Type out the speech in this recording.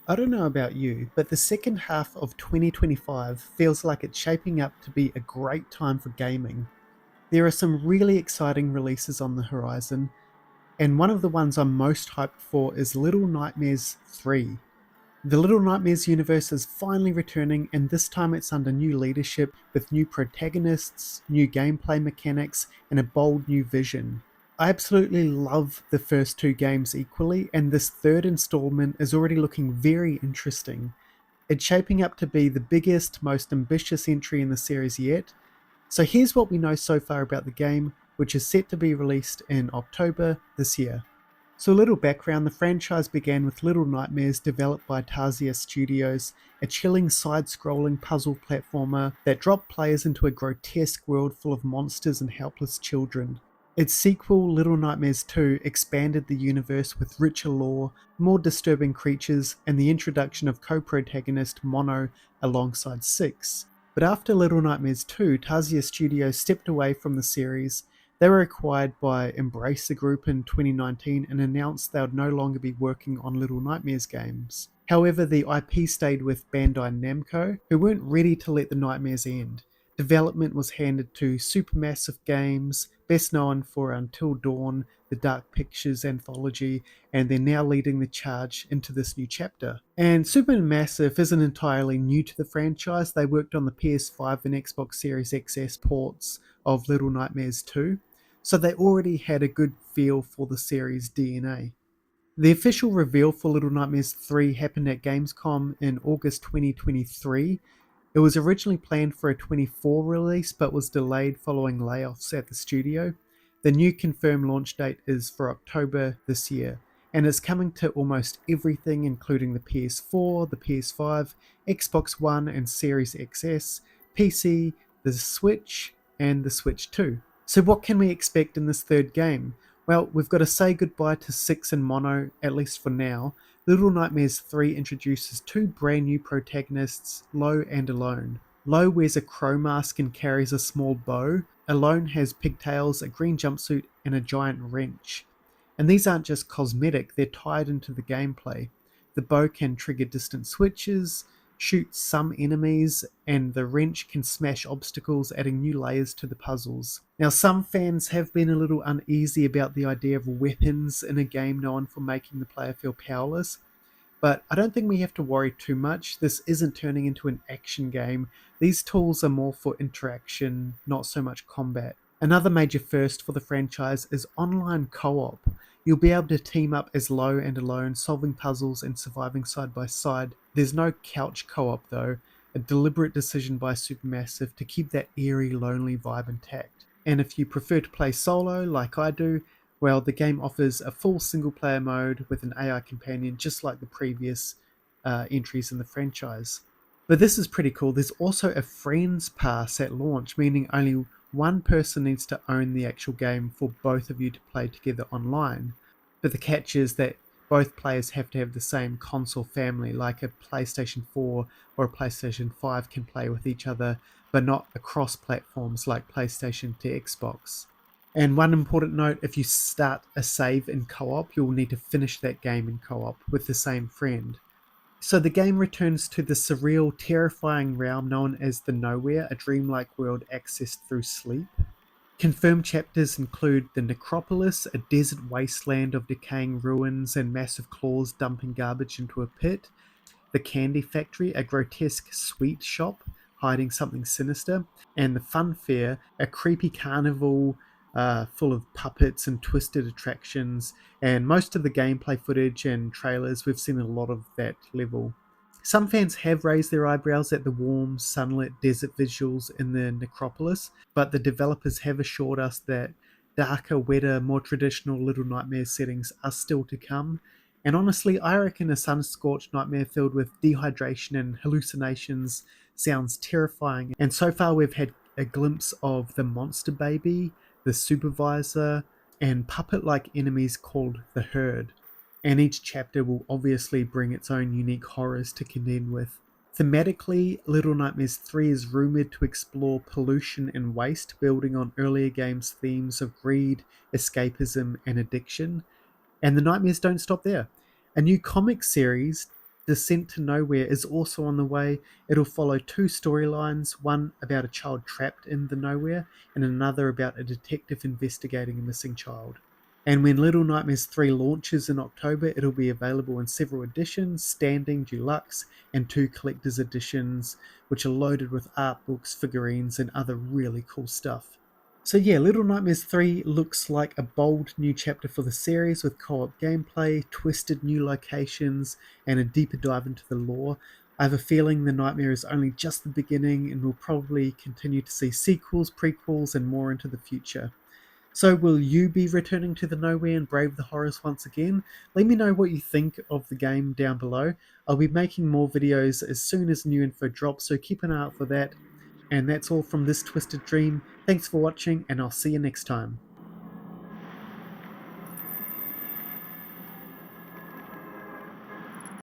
I don't know about you, but the second half of 2025 feels like it's shaping up to be a great time for gaming. There are some really exciting releases on the horizon, and one of the ones I'm most hyped for is Little Nightmares 3. The Little Nightmares universe is finally returning, and this time it's under new leadership with new protagonists, new gameplay mechanics, and a bold new vision. I absolutely love the first two games equally, and this third installment is already looking very interesting. It's shaping up to be the biggest, most ambitious entry in the series yet. So here's what we know so far about the game, which is set to be released in October this year. So a little background, the franchise began with Little Nightmares developed by Tarsier Studios, a chilling side-scrolling puzzle platformer that dropped players into a grotesque world full of monsters and helpless children. Its sequel, Little Nightmares 2, expanded the universe with richer lore, more disturbing creatures, and the introduction of co-protagonist Mono alongside Six. But after Little Nightmares 2, Tarsier Studios stepped away from the series. They were acquired by Embracer Group in 2019 and announced they would no longer be working on Little Nightmares games. However, the IP stayed with Bandai Namco, who weren't ready to let the nightmares end. Development was handed to Supermassive Games, best known for Until Dawn, the Dark Pictures anthology, and they're now leading the charge into this new chapter. And Supermassive isn't entirely new to the franchise. They worked on the PS5 and Xbox Series XS ports of Little Nightmares 2, so they already had a good feel for the series' DNA. The official reveal for Little Nightmares 3 happened at Gamescom in August 2023. It was originally planned for a 24 release but was delayed following layoffs at the studio. The new confirmed launch date is for October this year, and it's coming to almost everything including the PS4, the PS5, Xbox One and Series XS, PC, the Switch, and the Switch 2. So what can we expect in this third game? Well, we've got to say goodbye to Six and Mono, at least for now. Little Nightmares 3 introduces two brand new protagonists, Lo and Alone. Lo wears a crow mask and carries a small bow. Alone has pigtails, a green jumpsuit, and a giant wrench. And these aren't just cosmetic, they're tied into the gameplay. The bow can trigger distant switches, shoot some enemies, and the wrench can smash obstacles, adding new layers to the puzzles. Now, some fans have been a little uneasy about the idea of weapons in a game known for making the player feel powerless, but I don't think we have to worry too much. This isn't turning into an action game. These tools are more for interaction, not so much combat. Another major first for the franchise is online co-op. You'll be able to team up as Lo and Alone, solving puzzles and surviving side by side. There's no couch co-op though, a deliberate decision by Supermassive to keep that eerie, lonely vibe intact. And if you prefer to play solo, like I do, well, the game offers a full single-player mode with an AI companion just like the previous entries in the franchise. But this is pretty cool. There's also a Friends Pass at launch, meaning only one person needs to own the actual game for both of you to play together online. But the catch is that both players have to have the same console family, like a PlayStation 4 or a PlayStation 5 can play with each other, but not across platforms like PlayStation to Xbox. And one important note, if you start a save in co-op, you'll need to finish that game in co-op with the same friend. So the game returns to the surreal, terrifying realm known as the Nowhere, a dreamlike world accessed through sleep. Confirmed chapters include the Necropolis, a desert wasteland of decaying ruins and massive claws dumping garbage into a pit. The Candy Factory, a grotesque sweet shop hiding something sinister. And the Fun Fair, a creepy carnival full of puppets and twisted attractions. And most of the gameplay footage and trailers, we've seen a lot of that level. Some fans have raised their eyebrows at the warm, sunlit desert visuals in the Necropolis, but the developers have assured us that darker, wetter, more traditional Little Nightmare settings are still to come. And honestly, I reckon a sun-scorched nightmare filled with dehydration and hallucinations sounds terrifying. And so far we've had a glimpse of the monster baby, the supervisor, and puppet-like enemies called the Herd. And each chapter will obviously bring its own unique horrors to contend with. Thematically, Little Nightmares 3 is rumoured to explore pollution and waste, building on earlier games' themes of greed, escapism, and addiction. And the nightmares don't stop there. A new comic series Descent to Nowhere is also on the way. It'll follow two storylines, one about a child trapped in the nowhere, and another about a detective investigating a missing child. And when Little Nightmares 3 launches in October, it'll be available in several editions, standing, deluxe, and two collector's editions, which are loaded with art books, figurines, and other really cool stuff. So yeah, Little Nightmares 3 looks like a bold new chapter for the series with co-op gameplay, twisted new locations, and a deeper dive into the lore. I have a feeling the nightmare is only just the beginning and we'll probably continue to see sequels, prequels, and more into the future. So will you be returning to the Nowhere and brave the horrors once again? Let me know what you think of the game down below. I'll be making more videos as soon as new info drops, so keep an eye out for that. And that's all from this Twisted Dream. Thanks for watching, and I'll see you next time.